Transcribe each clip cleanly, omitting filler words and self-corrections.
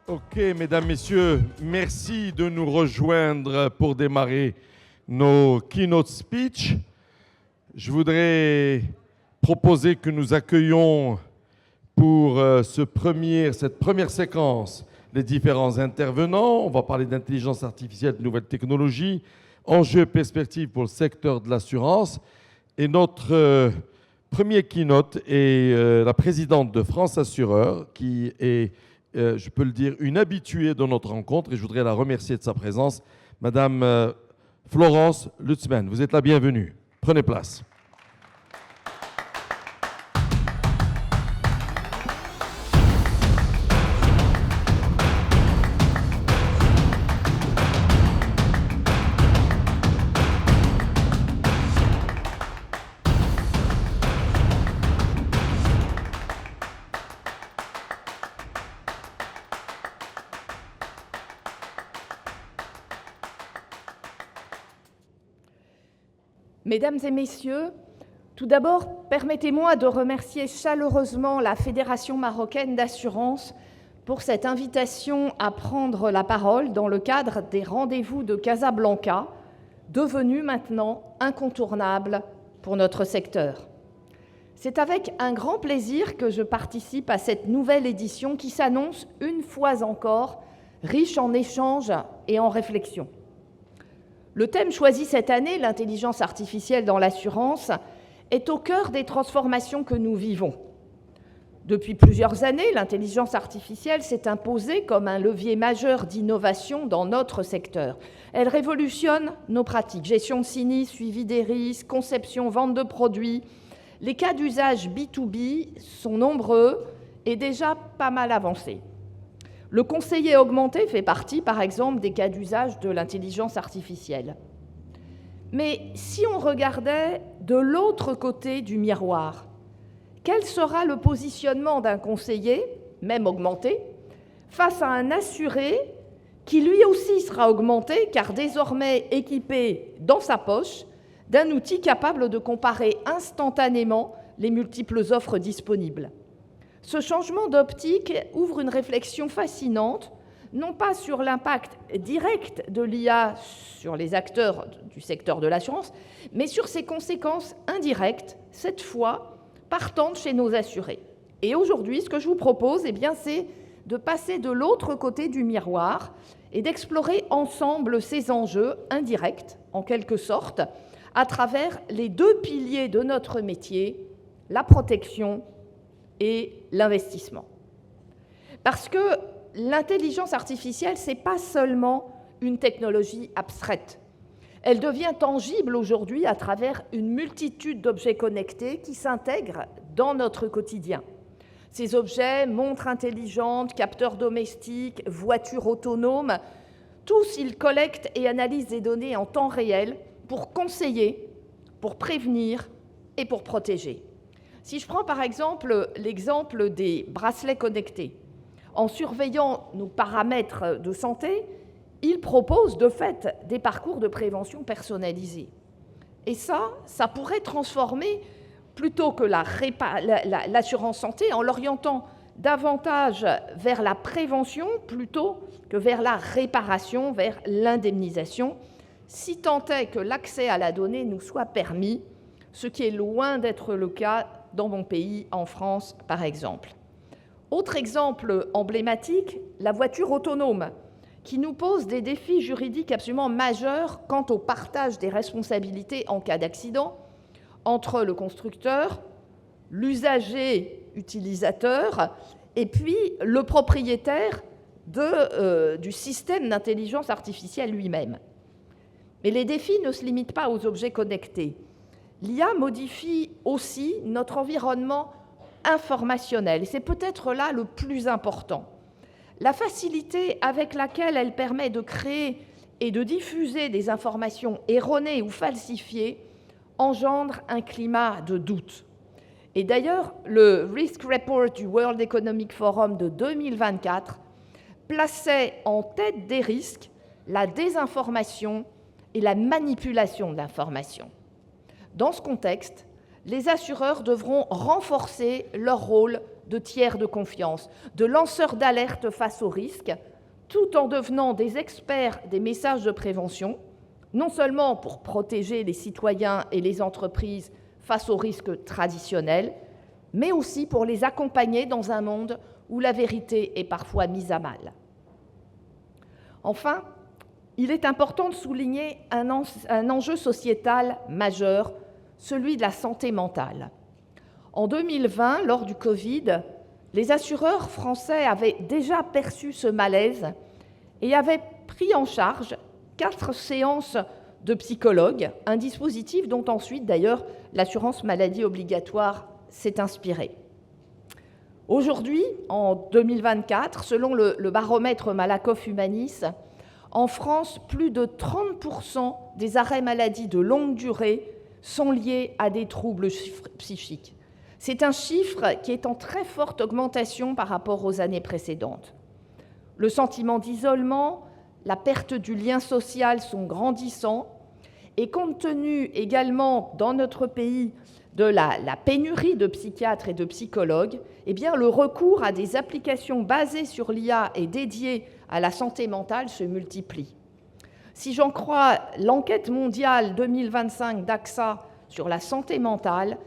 Ok, mesdames, messieurs, merci de nous rejoindre pour démarrer nos Keynote Speeches. Je voudrais proposer que nous accueillions pour cette première séquence les différents intervenants. On va parler d'intelligence artificielle, de nouvelles technologies, enjeux et perspectives pour le secteur de l'assurance. Et notre premier keynote est la présidente de France Assureur, qui est, je peux le dire, une habituée de notre rencontre. Et je voudrais la remercier de sa présence, Madame Florence Lutzmann. Vous êtes la bienvenue. Prenez place. Mesdames et messieurs, tout d'abord, permettez-moi de remercier chaleureusement la Fédération marocaine d'assurance pour cette invitation à prendre la parole dans le cadre des rendez-vous de Casablanca, devenus maintenant incontournables pour notre secteur. C'est avec un grand plaisir que je participe à cette nouvelle édition qui s'annonce une fois encore riche en échanges et en réflexions. Le thème choisi cette année, l'intelligence artificielle dans l'assurance, est au cœur des transformations que nous vivons. Depuis plusieurs années, l'intelligence artificielle s'est imposée comme un levier majeur d'innovation dans notre secteur. Elle révolutionne nos pratiques, gestion de sinistres, suivi des risques, conception, vente de produits. Les cas d'usage B2B sont nombreux et déjà pas mal avancés. Le conseiller augmenté fait partie, par exemple, des cas d'usage de l'intelligence artificielle. Mais si on regardait de l'autre côté du miroir, quel sera le positionnement d'un conseiller, même augmenté, face à un assuré qui lui aussi sera augmenté, car désormais équipé dans sa poche d'un outil capable de comparer instantanément les multiples offres disponibles? Ce changement d'optique ouvre une réflexion fascinante, non pas sur l'impact direct de l'IA sur les acteurs du secteur de l'assurance, mais sur ses conséquences indirectes, cette fois partant chez nos assurés. Et aujourd'hui, ce que je vous propose, c'est de passer de l'autre côté du miroir et d'explorer ensemble ces enjeux indirects, en quelque sorte, à travers les deux piliers de notre métier, la protection et l'investissement. Parce que l'intelligence artificielle, ce n'est pas seulement une technologie abstraite. Elle devient tangible aujourd'hui à travers une multitude d'objets connectés qui s'intègrent dans notre quotidien. Ces objets, montres intelligentes, capteurs domestiques, voitures autonomes, tous ils collectent et analysent des données en temps réel pour conseiller, pour prévenir et pour protéger. Si je prends par exemple l'exemple des bracelets connectés, en surveillant nos paramètres de santé, ils proposent de fait des parcours de prévention personnalisés. Et ça pourrait transformer, plutôt que l'assurance santé, en l'orientant davantage vers la prévention plutôt que vers la réparation, vers l'indemnisation, si tant est que l'accès à la donnée nous soit permis, ce qui est loin d'être le cas dans mon pays, en France, par exemple. Autre exemple emblématique, la voiture autonome, qui nous pose des défis juridiques absolument majeurs quant au partage des responsabilités en cas d'accident entre le constructeur, l'usager utilisateur et puis le propriétaire du système d'intelligence artificielle lui-même. Mais les défis ne se limitent pas aux objets connectés. L'IA modifie aussi notre environnement informationnel, et c'est peut-être là le plus important. La facilité avec laquelle elle permet de créer et de diffuser des informations erronées ou falsifiées engendre un climat de doute. Et d'ailleurs, le Risk Report du World Economic Forum de 2024 plaçait en tête des risques la désinformation et la manipulation de l'information. Dans ce contexte, les assureurs devront renforcer leur rôle de tiers de confiance, de lanceurs d'alerte face aux risques, tout en devenant des experts des messages de prévention, non seulement pour protéger les citoyens et les entreprises face aux risques traditionnels, mais aussi pour les accompagner dans un monde où la vérité est parfois mise à mal. Enfin, il est important de souligner un enjeu sociétal majeur, celui de la santé mentale. En 2020, lors du Covid, les assureurs français avaient déjà perçu ce malaise et avaient pris en charge 4 séances de psychologues, un dispositif dont ensuite, d'ailleurs, l'assurance maladie obligatoire s'est inspirée. Aujourd'hui, en 2024, selon le baromètre Malakoff Humanis, en France, plus de 30% des arrêts maladie de longue durée sont liés à des troubles psychiques. C'est un chiffre qui est en très forte augmentation par rapport aux années précédentes. Le sentiment d'isolement, la perte du lien social sont grandissants et compte tenu également dans notre pays de la pénurie de psychiatres et de psychologues, eh bien, le recours à des applications basées sur l'IA et dédiées à la santé mentale se multiplie. Si j'en crois l'enquête mondiale 2025 d'AXA sur la santé mentale,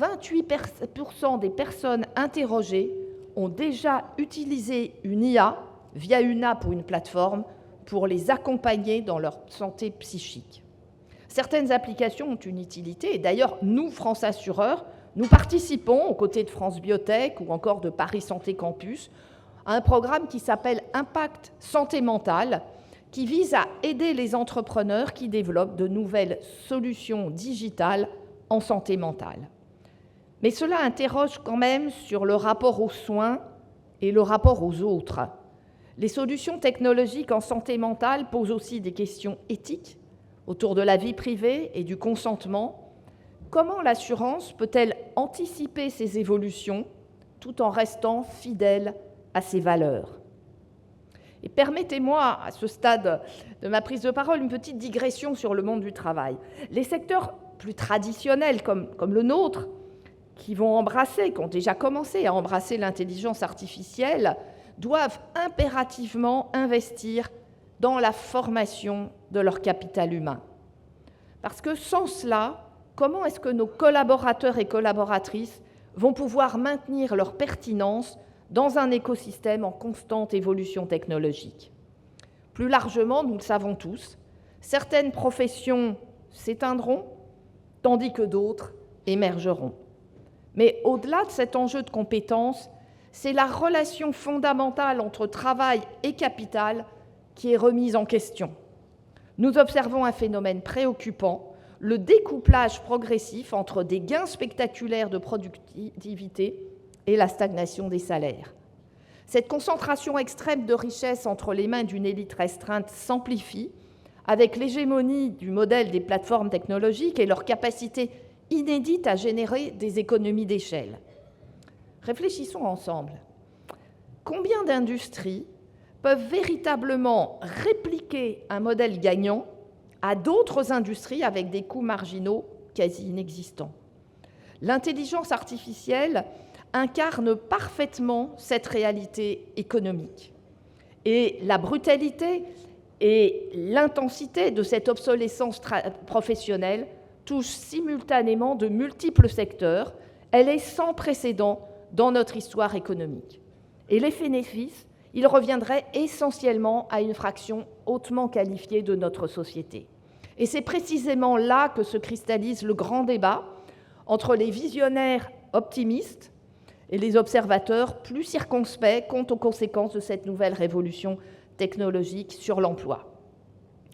28% des personnes interrogées ont déjà utilisé une IA via une app ou une plateforme pour les accompagner dans leur santé psychique. Certaines applications ont une utilité, et d'ailleurs, nous, France Assureurs, nous participons, aux côtés de France Biotech ou encore de Paris Santé Campus, à un programme qui s'appelle Impact Santé Mentale, qui vise à aider les entrepreneurs qui développent de nouvelles solutions digitales en santé mentale. Mais cela interroge quand même sur le rapport aux soins et le rapport aux autres. Les solutions technologiques en santé mentale posent aussi des questions éthiques autour de la vie privée et du consentement. Comment l'assurance peut-elle anticiper ces évolutions tout en restant fidèle à ses valeurs ? Et permettez-moi, à ce stade de ma prise de parole, une petite digression sur le monde du travail. Les secteurs plus traditionnels comme le nôtre, qui ont déjà commencé à embrasser l'intelligence artificielle, doivent impérativement investir dans la formation de leur capital humain. Parce que sans cela, comment est-ce que nos collaborateurs et collaboratrices vont pouvoir maintenir leur pertinence dans un écosystème en constante évolution technologique ? Plus largement, nous le savons tous, certaines professions s'éteindront, tandis que d'autres émergeront. Mais au-delà de cet enjeu de compétences, c'est la relation fondamentale entre travail et capital qui est remise en question. Nous observons un phénomène préoccupant, le découplage progressif entre des gains spectaculaires de productivité et la stagnation des salaires. Cette concentration extrême de richesse entre les mains d'une élite restreinte s'amplifie avec l'hégémonie du modèle des plateformes technologiques et leur capacité inédite à générer des économies d'échelle. Réfléchissons ensemble. Combien d'industries peuvent véritablement répliquer un modèle gagnant à d'autres industries avec des coûts marginaux quasi inexistants ? L'intelligence artificielle incarne parfaitement cette réalité économique. Et la brutalité et l'intensité de cette obsolescence professionnelle touchent simultanément de multiples secteurs. Elle est sans précédent dans notre histoire économique. Et les bénéfices, ils reviendraient essentiellement à une fraction hautement qualifiée de notre société. Et c'est précisément là que se cristallise le grand débat entre les visionnaires optimistes et les observateurs plus circonspects quant aux conséquences de cette nouvelle révolution technologique sur l'emploi.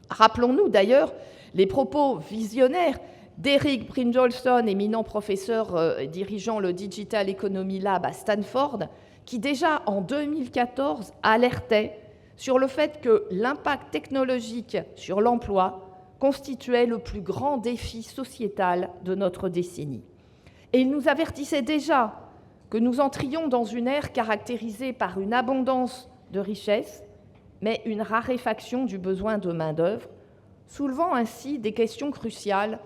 Rappelons-nous d'ailleurs les propos visionnaires d'Eric Brynjolfsson, éminent professeur dirigeant le Digital Economy Lab à Stanford, qui déjà en 2014 alertait sur le fait que l'impact technologique sur l'emploi constituait le plus grand défi sociétal de notre décennie. Et il nous avertissait déjà que nous entrions dans une ère caractérisée par une abondance de richesses, mais une raréfaction du besoin de main-d'œuvre, soulevant ainsi des questions cruciales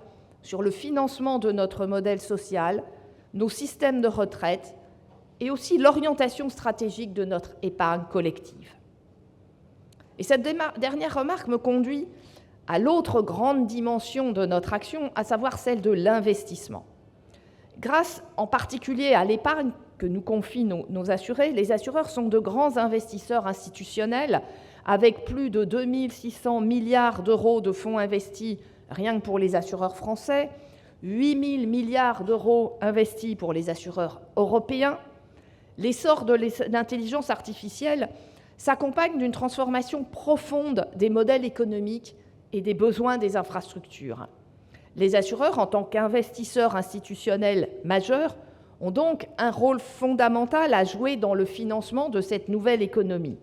sur le financement de notre modèle social, nos systèmes de retraite et aussi l'orientation stratégique de notre épargne collective. Et cette dernière remarque me conduit à l'autre grande dimension de notre action, à savoir celle de l'investissement. Grâce en particulier à l'épargne que nous confient nos assurés, les assureurs sont de grands investisseurs institutionnels avec plus de 2600 milliards d'euros de fonds investis rien que pour les assureurs français, 8000 milliards d'euros investis pour les assureurs européens. L'essor de l'intelligence artificielle s'accompagne d'une transformation profonde des modèles économiques et des besoins des infrastructures. Les assureurs, en tant qu'investisseurs institutionnels majeurs, ont donc un rôle fondamental à jouer dans le financement de cette nouvelle économie.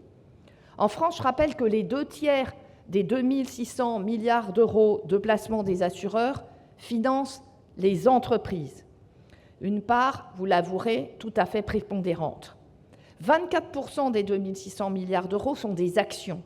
En France, je rappelle que les 2/3 des 2600 milliards d'euros de placement des assureurs financent les entreprises. Une part, vous l'avouerez, tout à fait prépondérante. 24% des 2600 milliards d'euros sont des actions.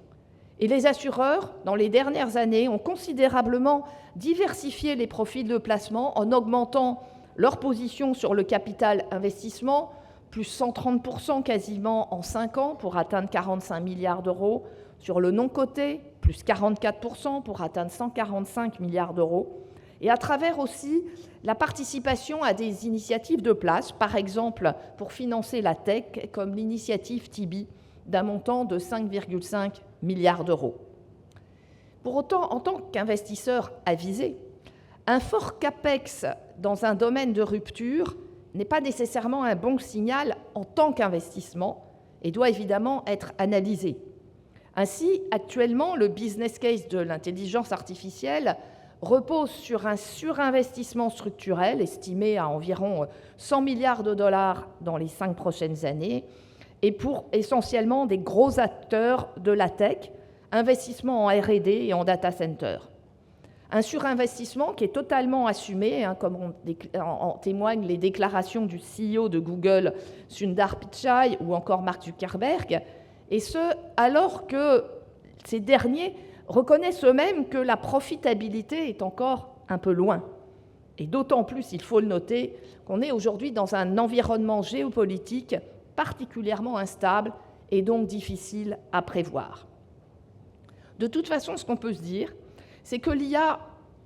Et les assureurs, dans les dernières années, ont considérablement diversifié les profils de placement en augmentant leur position sur le capital investissement, plus 130% quasiment en 5 ans pour atteindre 45 milliards d'euros, sur le non-coté, plus 44% pour atteindre 145 milliards d'euros, et à travers aussi la participation à des initiatives de place, par exemple pour financer la tech, comme l'initiative Tibi, d'un montant de 5,5 milliards d'euros. Pour autant, en tant qu'investisseur avisé, un fort capex dans un domaine de rupture n'est pas nécessairement un bon signal en tant qu'investissement et doit évidemment être analysé. Ainsi, actuellement, le business case de l'intelligence artificielle repose sur un surinvestissement structurel estimé à environ 100 milliards de dollars dans les 5 prochaines années et pour essentiellement des gros acteurs de la tech, investissement en R&D et en data center. Un surinvestissement qui est totalement assumé, comme en témoignent les déclarations du CEO de Google, Sundar Pichai, ou encore Mark Zuckerberg, et ce, alors que ces derniers reconnaissent eux-mêmes que la profitabilité est encore un peu loin. Et d'autant plus, il faut le noter, qu'on est aujourd'hui dans un environnement géopolitique particulièrement instable et donc difficile à prévoir. De toute façon, ce qu'on peut se dire, c'est que l'IA,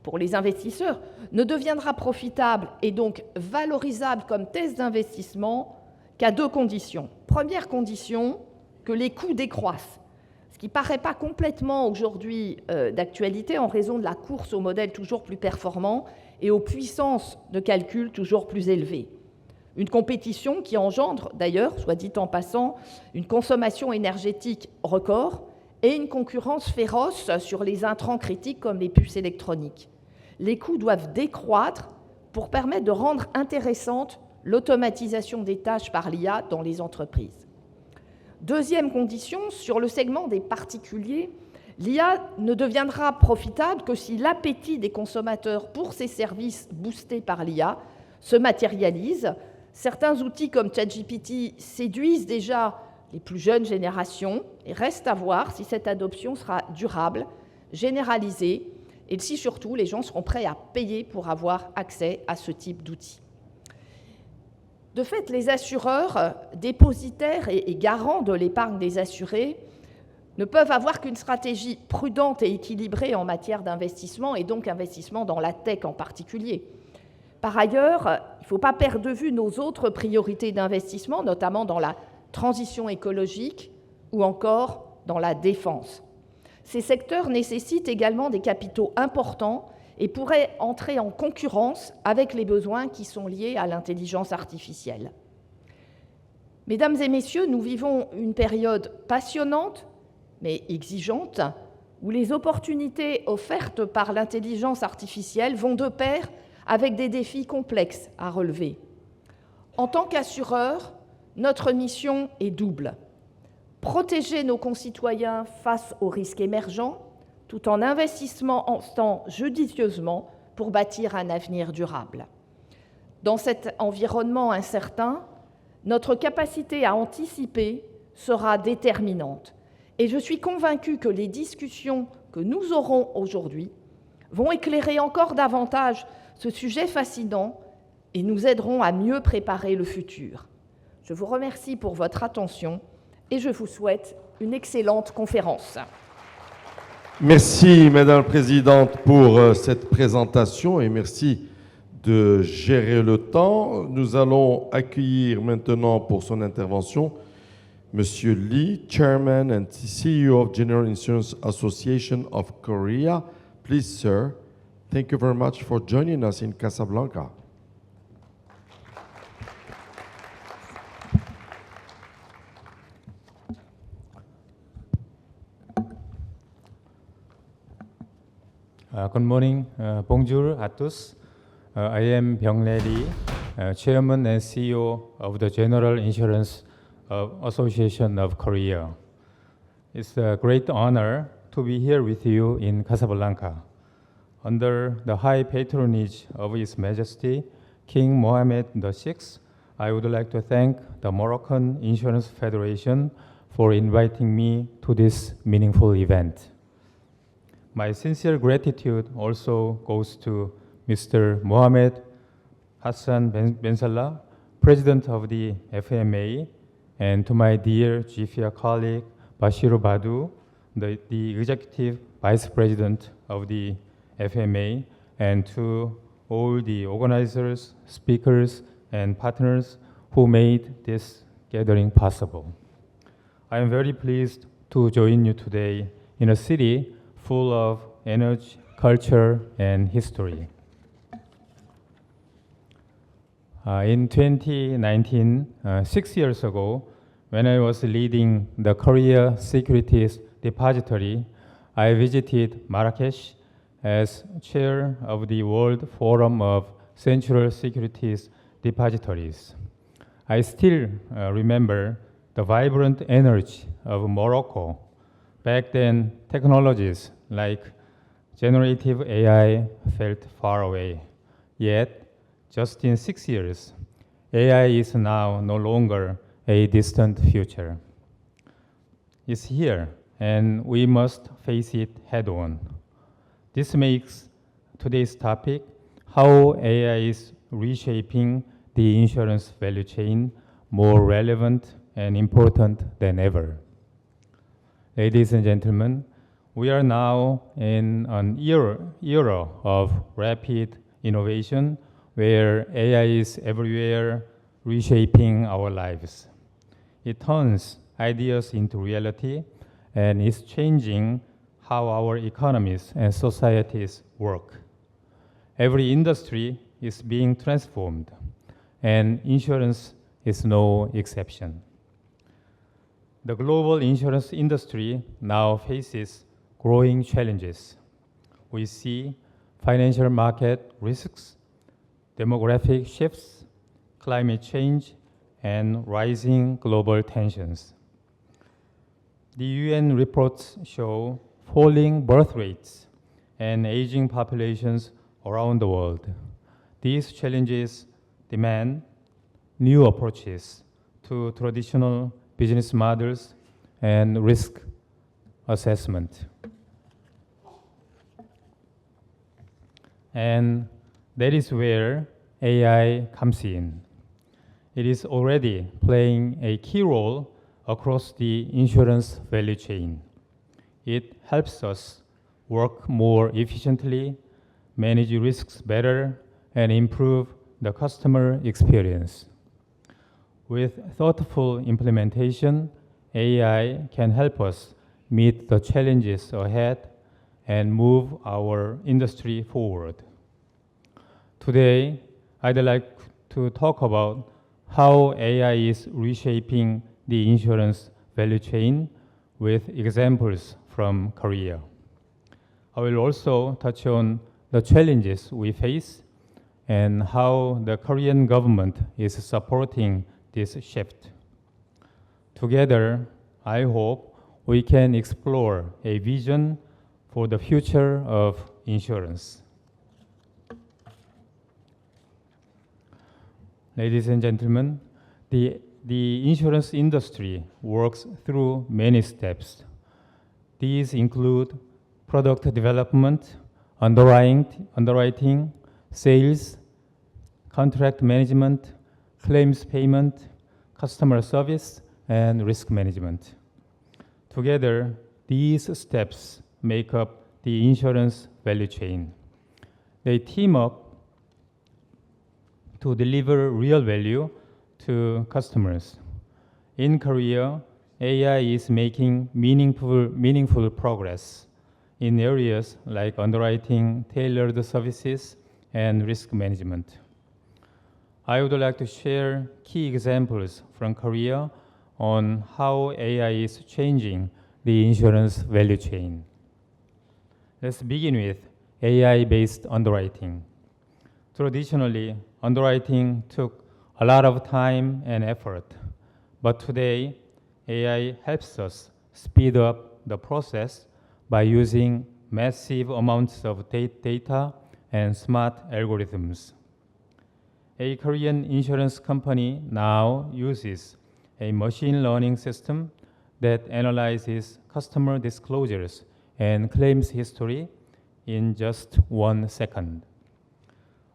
pour les investisseurs, ne deviendra profitable et donc valorisable comme thèse d'investissement qu'à 2 conditions. Première condition, que les coûts décroissent, ce qui ne paraît pas complètement aujourd'hui d'actualité en raison de la course aux modèles toujours plus performants et aux puissances de calcul toujours plus élevées. Une compétition qui engendre d'ailleurs, soit dit en passant, une consommation énergétique record et une concurrence féroce sur les intrants critiques comme les puces électroniques. Les coûts doivent décroître pour permettre de rendre intéressante l'automatisation des tâches par l'IA dans les entreprises. Deuxième condition, sur le segment des particuliers, l'IA ne deviendra profitable que si l'appétit des consommateurs pour ces services boostés par l'IA se matérialise. Certains outils comme ChatGPT séduisent déjà les plus jeunes générations et reste à voir si cette adoption sera durable, généralisée et si surtout les gens seront prêts à payer pour avoir accès à ce type d'outils. De fait, les assureurs, dépositaires et garants de l'épargne des assurés, ne peuvent avoir qu'une stratégie prudente et équilibrée en matière d'investissement et donc investissement dans la tech en particulier. Par ailleurs, il ne faut pas perdre de vue nos autres priorités d'investissement, notamment dans la transition écologique ou encore dans la défense. Ces secteurs nécessitent également des capitaux importants et pourraient entrer en concurrence avec les besoins qui sont liés à l'intelligence artificielle. Mesdames et messieurs, nous vivons une période passionnante, mais exigeante, où les opportunités offertes par l'intelligence artificielle vont de pair avec des défis complexes à relever. En tant qu'assureurs, notre mission est double. Protéger nos concitoyens face aux risques émergents, tout en investissant judicieusement pour bâtir un avenir durable. Dans cet environnement incertain, notre capacité à anticiper sera déterminante. Et je suis convaincue que les discussions que nous aurons aujourd'hui vont éclairer encore davantage ce sujet fascinant et nous aideront à mieux préparer le futur. Je vous remercie pour votre attention et je vous souhaite une excellente conférence. Merci, Madame la Présidente, pour cette présentation et merci de gérer le temps. Nous allons accueillir maintenant pour son intervention Monsieur Lee, Chairman and CEO of General Insurance Association of Korea. Please, sir, thank you very much for joining us in Casablanca. Good morning, bonjour à tous. I am Byung-le Lee, Chairman and CEO of the General Insurance Association of Korea. It's a great honor to be here with you in Casablanca. Under the high patronage of His Majesty King Mohammed VI, I would like to thank the Moroccan Insurance Federation for inviting me to this meaningful event. My sincere gratitude also goes to Mr. Mohamed Hassan Ben Salah, President of the FMA, and to my dear GFIA colleague Bashiru Badu, the Executive Vice President of the FMA, and to all the organizers, speakers, and partners who made this gathering possible. I am very pleased to join you today in a city full of energy, culture, and history. In 2019, 6 years ago, when I was leading the Korea Securities Depository, I visited Marrakesh as chair of the World Forum of Central Securities Depositories. I still remember the vibrant energy of Morocco. Back then, technologies like generative AI felt far away. Yet, just in 6 years, AI is now no longer a distant future. It's here, and we must face it head-on. This makes today's topic, how AI is reshaping the insurance value chain, more relevant and important than ever. Ladies and gentlemen, we are now in an era of rapid innovation where AI is everywhere, reshaping our lives. It turns ideas into reality and is changing how our economies and societies work. Every industry is being transformed, and insurance is no exception. The global insurance industry now faces growing challenges. We see financial market risks, demographic shifts, climate change, and rising global tensions. The UN reports show falling birth rates and aging populations around the world. These challenges demand new approaches to traditional business models and risk assessment. And that is where AI comes in. It is already playing a key role across the insurance value chain. It helps us work more efficiently, manage risks better, and improve the customer experience. With thoughtful implementation, AI can help us meet the challenges ahead and move our industry forward. Today, I'd like to talk about how AI is reshaping the insurance value chain with examples from Korea. I will also touch on the challenges we face and how the Korean government is supporting this shift. Together, I hope we can explore a vision for the future of insurance. Ladies and gentlemen, the insurance industry works through many steps. These include product development, underwriting, sales, contract management, claims payment, customer service, and risk management. Together, these steps make up the insurance value chain. They team up to deliver real value to customers. In Korea, AI is making meaningful progress in areas like underwriting, tailored services, and risk management. I would like to share key examples from Korea on how AI is changing the insurance value chain. Let's begin with AI-based underwriting. Traditionally, underwriting took a lot of time and effort, but today, AI helps us speed up the process by using massive amounts of data and smart algorithms. A Korean insurance company now uses a machine learning system that analyzes customer disclosures and claims history in just 1 second.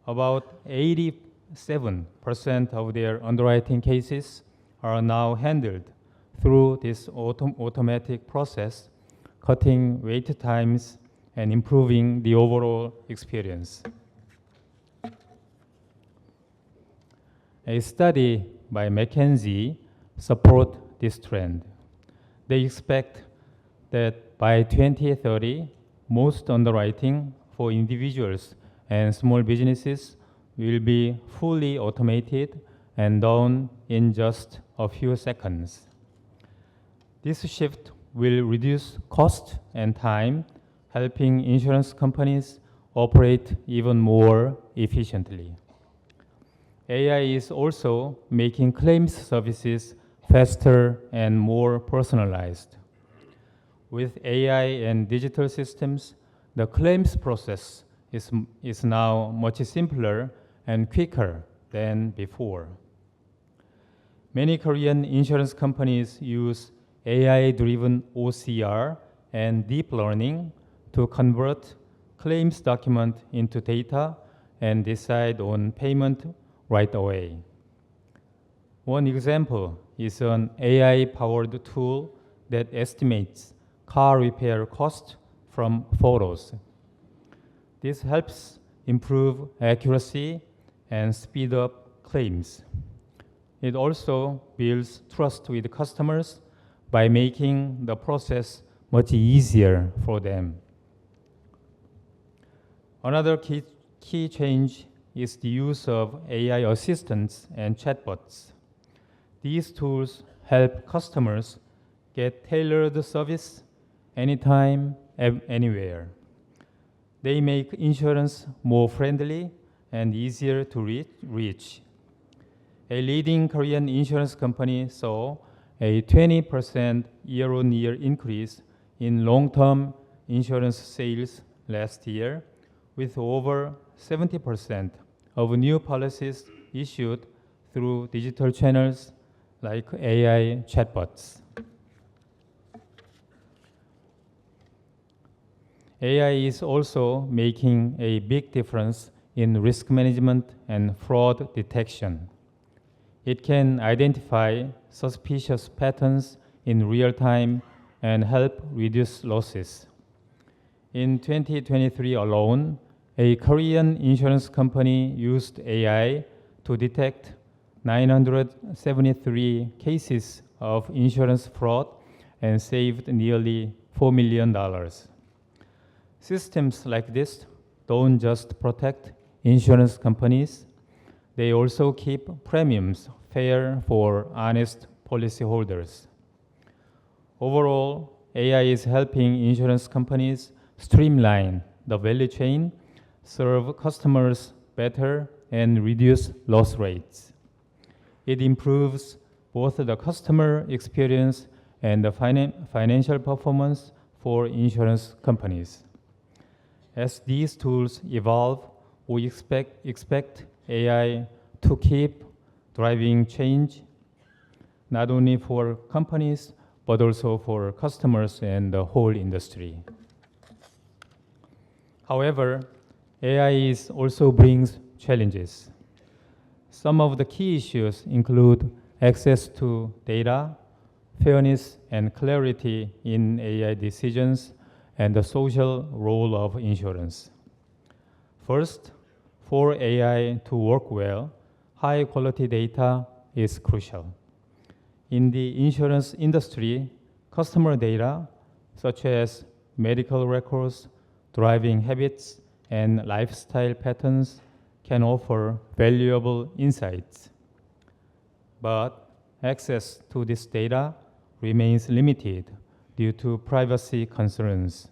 About 87% of their underwriting cases are now handled through this automatic process, cutting wait times and improving the overall experience. A study by McKinsey supports this trend. They expect that by 2030, most underwriting for individuals and small businesses will be fully automated and done in just a few seconds. This shift will reduce cost and time, helping insurance companies operate even more efficiently. AI is also making claims services faster and more personalized. With AI and digital systems, the claims process is now much simpler and quicker than before. Many Korean insurance companies use AI-driven OCR and deep learning to convert claims document into data and decide on payment right away. One example is an AI-powered tool that estimates car repair cost from photos. This helps improve accuracy and speed up claims. It also builds trust with customers by making the process much easier for them. Another key change is the use of AI assistants and chatbots. These tools help customers get tailored service anytime, anywhere. They make insurance more friendly and easier to reach. A leading Korean insurance company saw a 20% year-on-year increase in long-term insurance sales last year, with over 70% of new policies issued through digital channels like AI chatbots. AI is also making a big difference in risk management and fraud detection. It can identify suspicious patterns in real time and help reduce losses. In 2023 alone, a Korean insurance company used AI to detect 973 cases of insurance fraud and saved nearly $4 million. Systems like this don't just protect insurance companies, they also keep premiums fair for honest policyholders. Overall, AI is helping insurance companies streamline the value chain, serve customers better, and reduce loss rates. It improves both the customer experience and the financial performance for insurance companies. As these tools evolve, we expect AI to keep driving change, not only for companies, but also for customers and the whole industry. However, AI also brings challenges. Some of the key issues include access to data, fairness and clarity in AI decisions, and the social role of insurance. First, for AI to work well, high-quality data is crucial. In the insurance industry, customer data, such as medical records, driving habits, and lifestyle patterns, can offer valuable insights. But access to this data remains limited due to privacy concerns.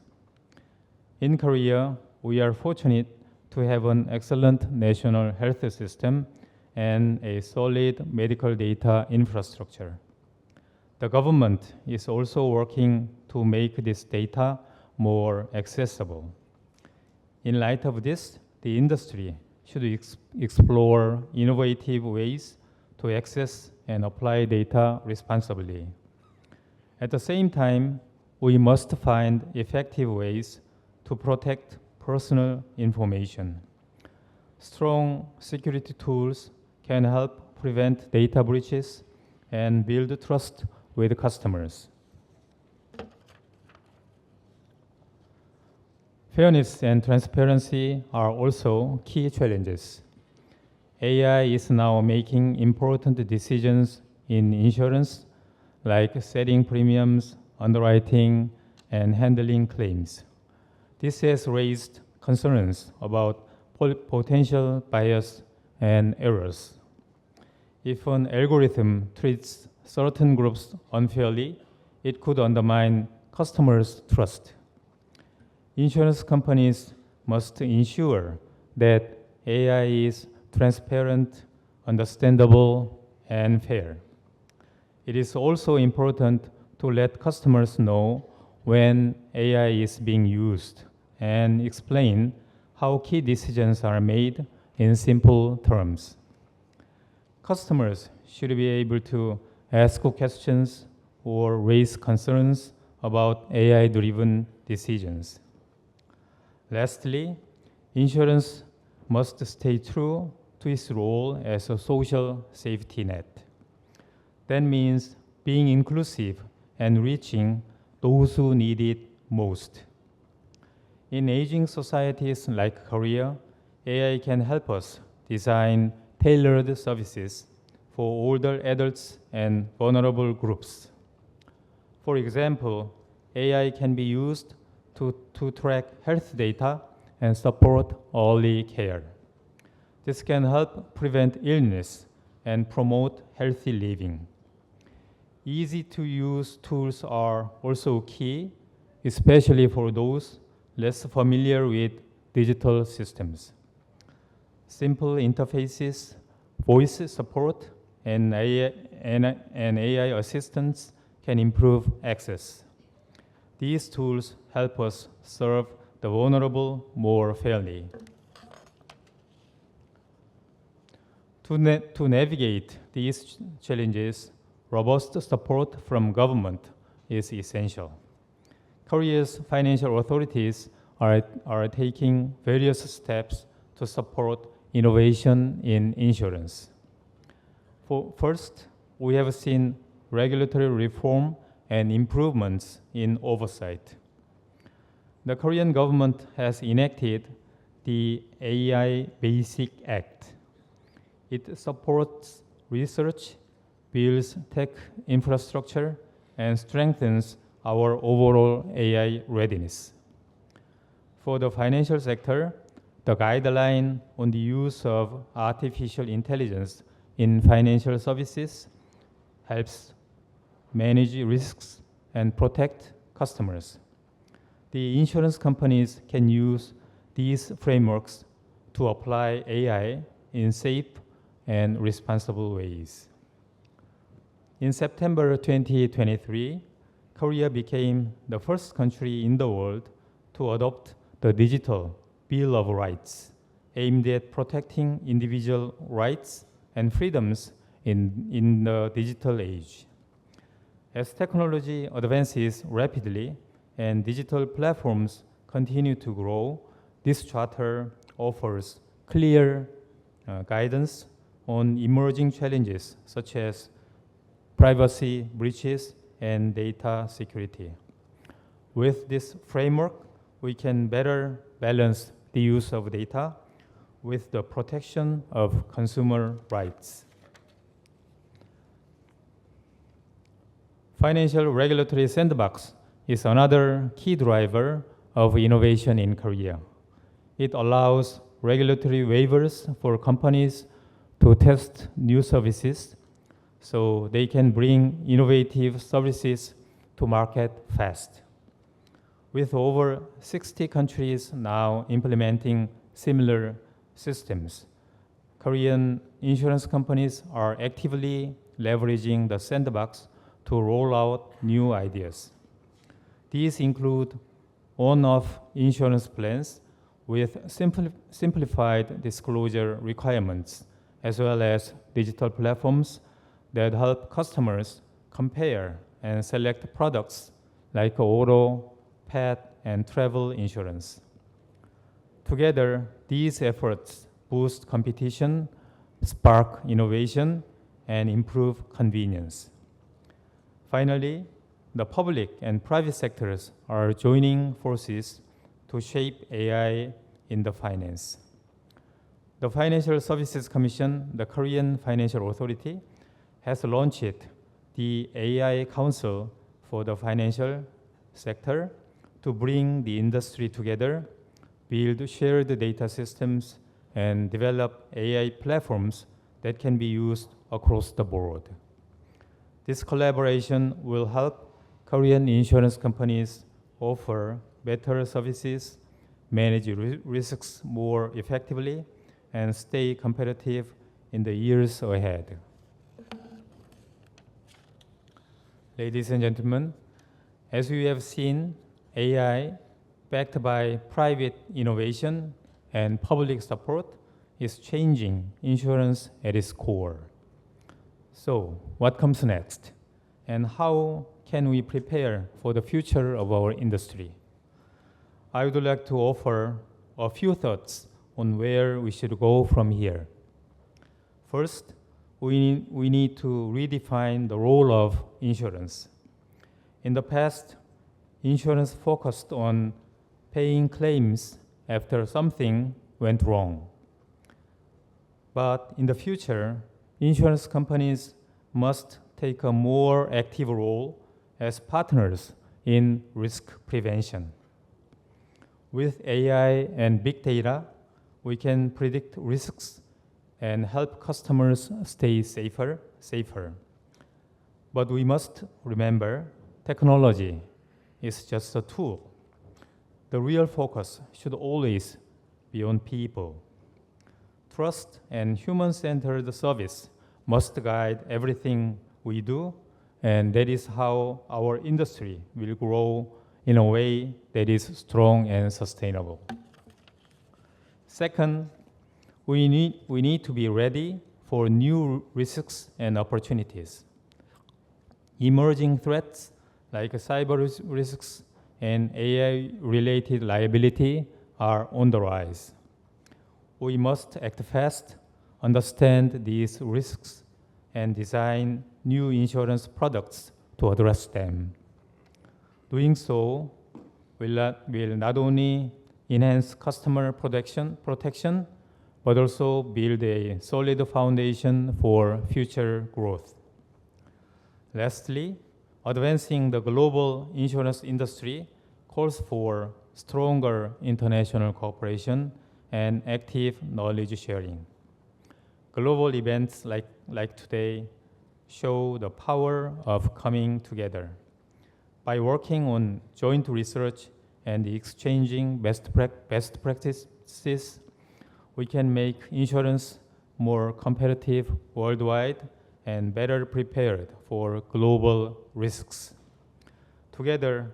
In Korea, we are fortunate to have an excellent national health system and a solid medical data infrastructure. The government is also working to make this data more accessible. In light of this, the industry should explore innovative ways to access and apply data responsibly. At the same time, we must find effective ways to protect personal information. Strong security tools can help prevent data breaches and build trust with customers. Fairness and transparency are also key challenges. AI is now making important decisions in insurance, like setting premiums, underwriting, and handling claims. This has raised concerns about potential bias and errors. If an algorithm treats certain groups unfairly, it could undermine customers' trust. Insurance companies must ensure that AI is transparent, understandable, and fair. It is also important to let customers know when AI is being used and explain how key decisions are made in simple terms. Customers should be able to ask questions or raise concerns about AI-driven decisions. Lastly, insurance must stay true to its role as a social safety net. That means being inclusive and reaching those who need it most. In aging societies like Korea, AI can help us design tailored services for older adults and vulnerable groups. For example, AI can be used to track health data and support early care. This can help prevent illness and promote healthy living. Easy-to-use tools are also key, especially for those less familiar with digital systems. Simple interfaces, voice support, and AI assistants can improve access. These tools help us serve the vulnerable more fairly. To navigate these challenges, robust support from government is essential. Korea's financial authorities are taking various steps to support innovation in insurance. First, we have seen regulatory reform and improvements in oversight. The Korean government has enacted the AI Basic Act. It supports research, builds tech infrastructure, and strengthens our overall AI readiness. For the financial sector, the guideline on the use of artificial intelligence in financial services helps manage risks and protect customers. The insurance companies can use these frameworks to apply AI in safe and responsible ways. In September 2023, Korea became the first country in the world to adopt the Digital Bill of Rights, aimed at protecting individual rights and freedoms in the digital age. As technology advances rapidly and digital platforms continue to grow, this charter offers clear guidance on emerging challenges such as privacy breaches and data security. With this framework, we can better balance the use of data with the protection of consumer rights. Financial regulatory sandbox is another key driver of innovation in Korea. It allows regulatory waivers for companies to test new services so they can bring innovative services to market fast. With over 60 countries now implementing similar systems, Korean insurance companies are actively leveraging the sandbox to roll out new ideas. These include on-off insurance plans with simplified disclosure requirements, as well as digital platforms that help customers compare and select products like auto, pet, and travel insurance. Together, these efforts boost competition, spark innovation, and improve convenience. Finally, the public and private sectors are joining forces to shape AI in the finance. The Financial Services Commission, the Korean Financial Authority, has launched the AI Council for the financial sector to bring the industry together, build shared data systems, and develop AI platforms that can be used across the board. This collaboration will help Korean insurance companies offer better services, manage risks more effectively, and stay competitive in the years ahead. Ladies and gentlemen, as we have seen, AI, backed by private innovation and public support, is changing insurance at its core. So, what comes next? And how can we prepare for the future of our industry? I would like to offer a few thoughts on where we should go from here. First, we need to redefine the role of insurance. In the past, insurance focused on paying claims after something went wrong. But in the future, insurance companies must take a more active role as partners in risk prevention. With AI and big data, we can predict risks and help customers stay safer. But we must remember, technology is just a tool. The real focus should always be on people. Trust and human-centered service must guide everything we do, and that is how our industry will grow in a way that is strong and sustainable. Second, we need to be ready for new risks and opportunities. Emerging threats like cyber risks and AI-related liability are on the rise. We must act fast, understand these risks, and design new insurance products to address them. Doing so will not only enhance customer protection, but also build a solid foundation for future growth. Lastly, advancing the global insurance industry calls for stronger international cooperation and active knowledge sharing. Global events like today show the power of coming together. By working on joint research and exchanging best practices, we can make insurance more competitive worldwide and better prepared for global risks. Together,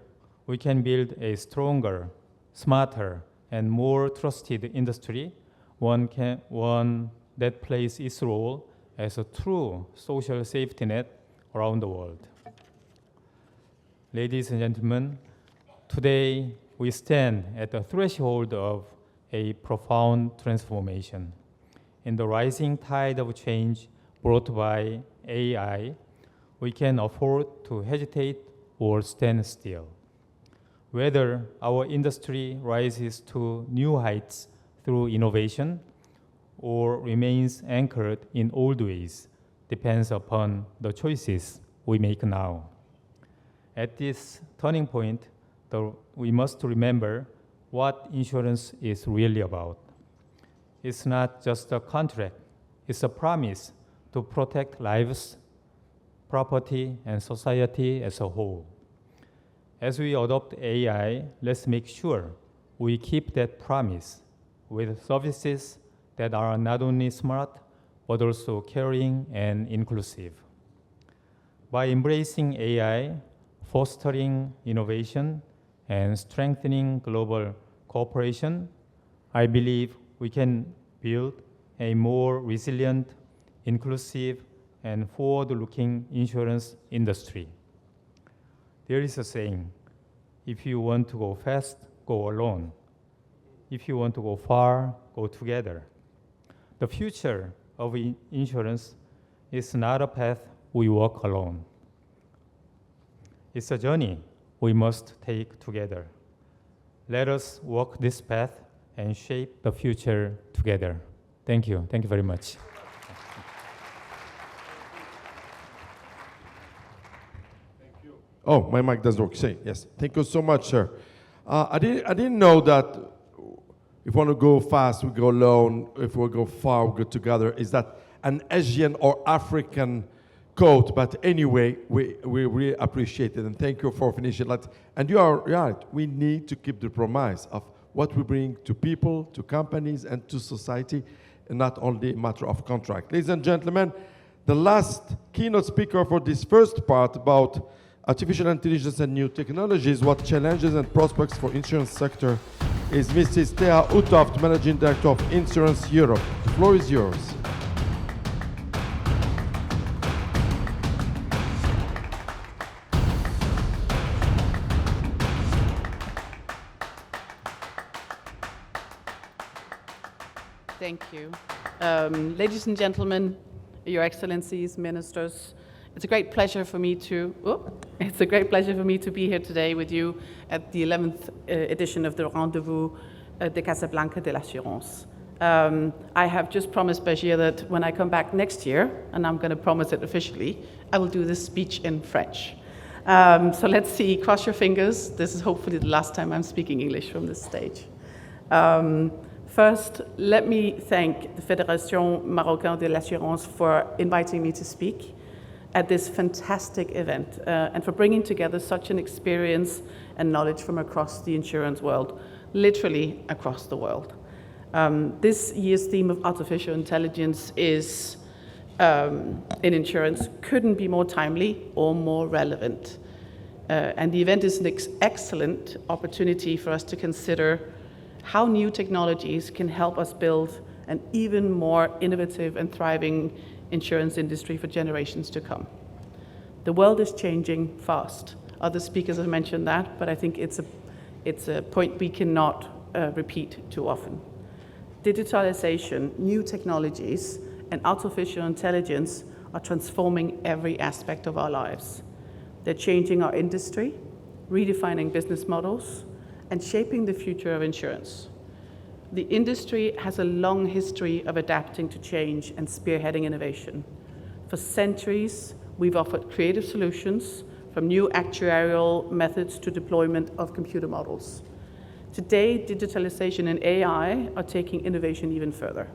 we can build a stronger, smarter, and more trusted industry, one that plays its role as a true social safety net around the world. Ladies and gentlemen, today we stand at the threshold of a profound transformation. In the rising tide of change brought by AI, we can afford to hesitate or stand still. Whether our industry rises to new heights through innovation or remains anchored in old ways depends upon the choices we make now. At this turning point, we must remember what insurance is really about. It's not just a contract, it's a promise to protect lives, property, and society as a whole. As we adopt AI, let's make sure we keep that promise with services that are not only smart, but also caring and inclusive. By embracing AI, fostering innovation, and strengthening global cooperation, I believe we can build a more resilient, inclusive, and forward-looking insurance industry. There is a saying, if you want to go fast, go alone. If you want to go far, go together. The future of insurance is not a path we walk alone. It's a journey we must take together. Let us walk this path and shape the future together. Thank you. Thank you very much. Oh, my mic doesn't work. Say yes. Thank you so much, sir. I didn't know that if we want to go fast, we go alone. If we go far, we go together. Is that an Asian or African quote? But anyway, we really appreciate it, and thank you for finishing that. And you are right. We need to keep the promise of what we bring to people, to companies, and to society, and not only a matter of contract. Ladies and gentlemen, the last keynote speaker for this first part about artificial intelligence and new technologies, what challenges and prospects for insurance sector, is Mrs. Thea Utoft, Managing Director of Insurance Europe. The floor is yours. Thank you. Ladies and gentlemen, Your Excellencies, Ministers, it's a great pleasure for me to be here today with you at the 11th edition of the Rendez-vous de Casablanca de l'Assurance. I have just promised Bashir that when I come back next year, and I'm going to promise it officially, I will do this speech in French. So let's see, cross your fingers. This is hopefully the last time I'm speaking English from this stage. First, let me thank the Fédération Marocaine de l'Assurance for inviting me to speak at this fantastic event and for bringing together such an experience and knowledge from across the insurance world, literally across the world. This year's theme of artificial intelligence is in insurance couldn't be more timely or more relevant. And the event is an excellent opportunity for us to consider how new technologies can help us build an even more innovative and thriving insurance industry for generations to come. The world is changing fast. Other speakers have mentioned that, but I think it's a point we cannot repeat too often. Digitalization, new technologies, and artificial intelligence are transforming every aspect of our lives. They're changing our industry, redefining business models, and shaping the future of insurance. The industry has a long history of adapting to change and spearheading innovation. For centuries, we've offered creative solutions, from new actuarial methods to deployment of computer models. Today, digitalization and AI are taking innovation even further.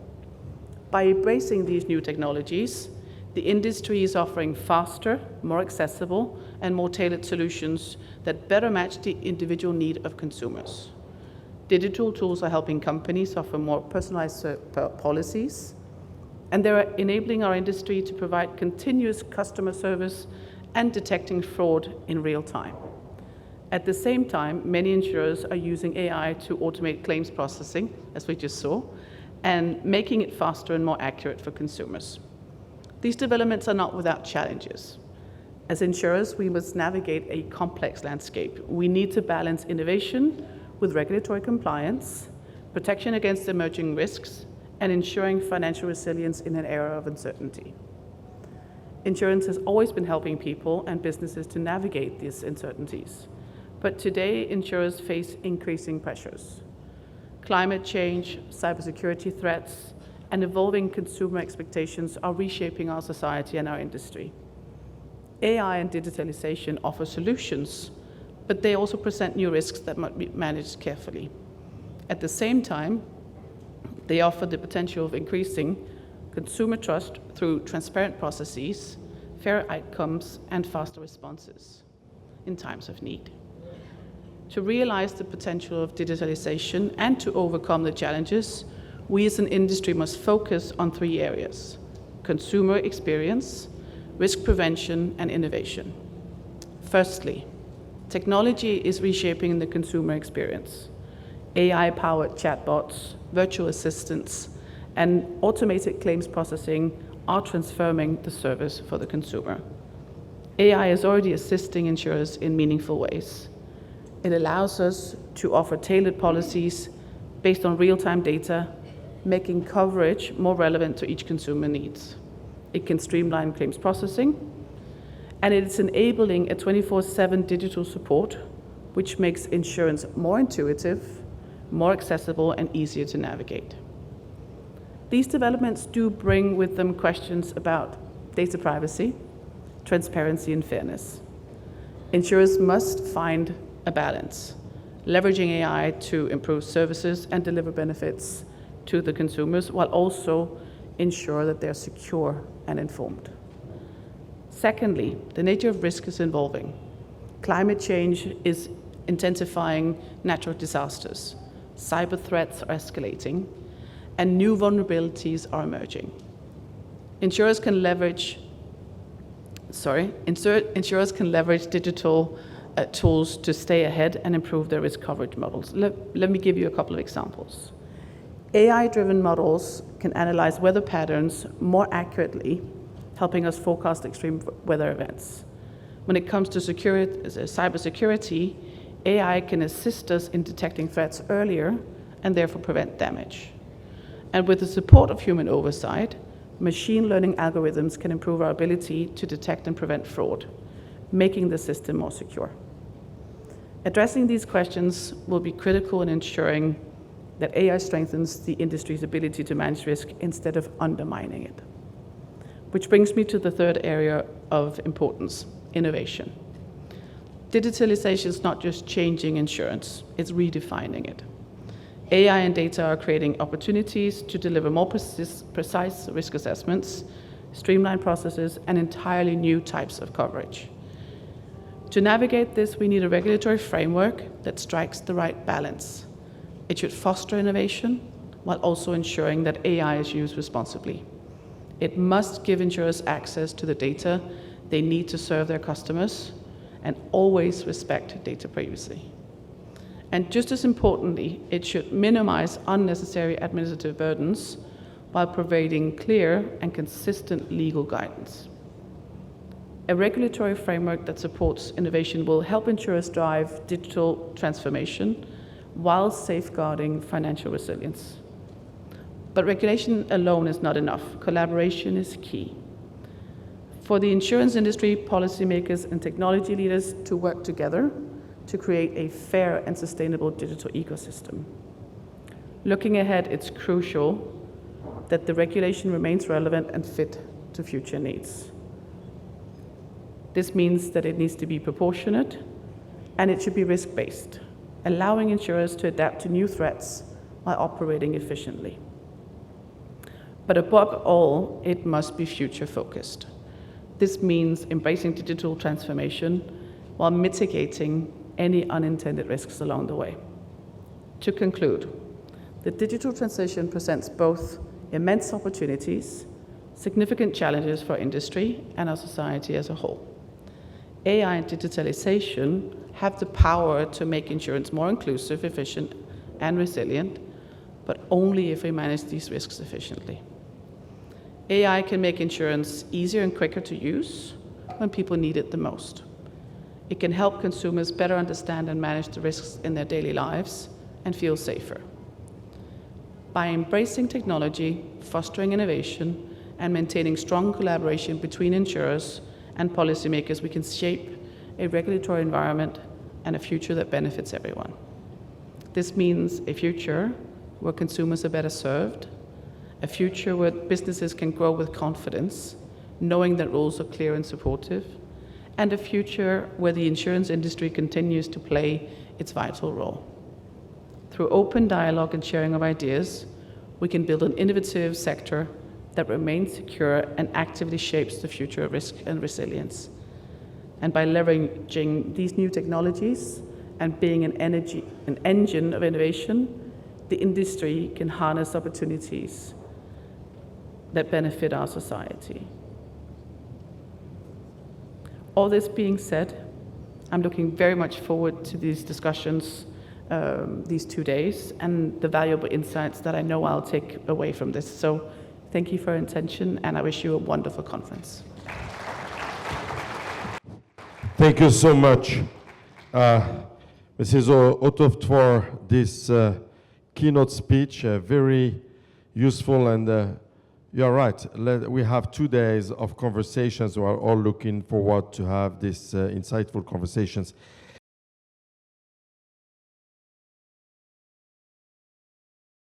By embracing these new technologies, the industry is offering faster, more accessible, and more tailored solutions that better match the individual need of consumers. Digital tools are helping companies offer more personalized policies, and they're enabling our industry to provide continuous customer service and detecting fraud in real time. At the same time, many insurers are using AI to automate claims processing, as we just saw, and making it faster and more accurate for consumers. These developments are not without challenges. As insurers, we must navigate a complex landscape. We need to balance innovation with regulatory compliance, protection against emerging risks, and ensuring financial resilience in an era of uncertainty. Insurance has always been helping people and businesses to navigate these uncertainties, but today insurers face increasing pressures. Climate change, cybersecurity threats, and evolving consumer expectations are reshaping our society and our industry. AI and digitalization offer solutions, but they also present new risks that must be managed carefully. At the same time, they offer the potential of increasing consumer trust through transparent processes, fair outcomes, and faster responses in times of need. To realize the potential of digitalization and to overcome the challenges, we as an industry must focus on 3 areas: consumer experience, risk prevention, and innovation. Firstly, technology is reshaping the consumer experience. AI-powered chatbots, virtual assistants, and automated claims processing are transforming the service for the consumer. AI is already assisting insurers in meaningful ways. It allows us to offer tailored policies based on real-time data, making coverage more relevant to each consumer needs. It can streamline claims processing, and it's enabling a 24/7 digital support, which makes insurance more intuitive, more accessible, and easier to navigate. These developments do bring with them questions about data privacy, transparency, and fairness. Insurers must find a balance, leveraging AI to improve services and deliver benefits to the consumers, while also ensure that they're secure and informed. Secondly, the nature of risk is evolving. Climate change is intensifying natural disasters. Cyber threats are escalating, and new vulnerabilities are emerging. Insurers can leverage digital tools to stay ahead and improve their risk coverage models. Let me give you a couple of examples. AI-driven models can analyze weather patterns more accurately, helping us forecast extreme weather events. When it comes to cybersecurity, AI can assist us in detecting threats earlier and therefore prevent damage. And with the support of human oversight, machine learning algorithms can improve our ability to detect and prevent fraud, making the system more secure. Addressing these questions will be critical in ensuring that AI strengthens the industry's ability to manage risk instead of undermining it. Which brings me to the third area of importance: innovation. Digitalization is not just changing insurance, it's redefining it. AI and data are creating opportunities to deliver more precise risk assessments, streamlined processes, and entirely new types of coverage. To navigate this, we need a regulatory framework that strikes the right balance. It should foster innovation while also ensuring that AI is used responsibly. It must give insurers access to the data they need to serve their customers and always respect data privacy. And just as importantly, it should minimize unnecessary administrative burdens while providing clear and consistent legal guidance. A regulatory framework that supports innovation will help insurers drive digital transformation while safeguarding financial resilience. But regulation alone is not enough. Collaboration is key. For the insurance industry, policymakers, and technology leaders to work together to create a fair and sustainable digital ecosystem. Looking ahead, it's crucial that the regulation remains relevant and fit to future needs. This means that it needs to be proportionate and it should be risk-based, allowing insurers to adapt to new threats while operating efficiently. But above all, it must be future-focused. This means embracing digital transformation while mitigating any unintended risks along the way. To conclude, the digital transition presents both immense opportunities, significant challenges for industry and our society as a whole. AI and digitalization have the power to make insurance more inclusive, efficient, and resilient, but only if we manage these risks efficiently. AI can make insurance easier and quicker to use when people need it the most. It can help consumers better understand and manage the risks in their daily lives and feel safer. By embracing technology, fostering innovation, and maintaining strong collaboration between insurers and policymakers, we can shape a regulatory environment and a future that benefits everyone. This means a future where consumers are better served, a future where businesses can grow with confidence, knowing that rules are clear and supportive, and a future where the insurance industry continues to play its vital role. Through open dialogue and sharing of ideas, we can build an innovative sector that remains secure and actively shapes the future of risk and resilience. And by leveraging these new technologies and being an engine of innovation, the industry can harness opportunities that benefit our society. All this being said, I'm looking very much forward to these discussions these 2 days and the valuable insights that I know I'll take away from this. So thank you for your attention, and I wish you a wonderful conference. Thank you so much, Mrs. Ottoft, for this keynote speech. Very useful, and you're right. We have 2 days of conversations. We are all looking forward to have these insightful conversations.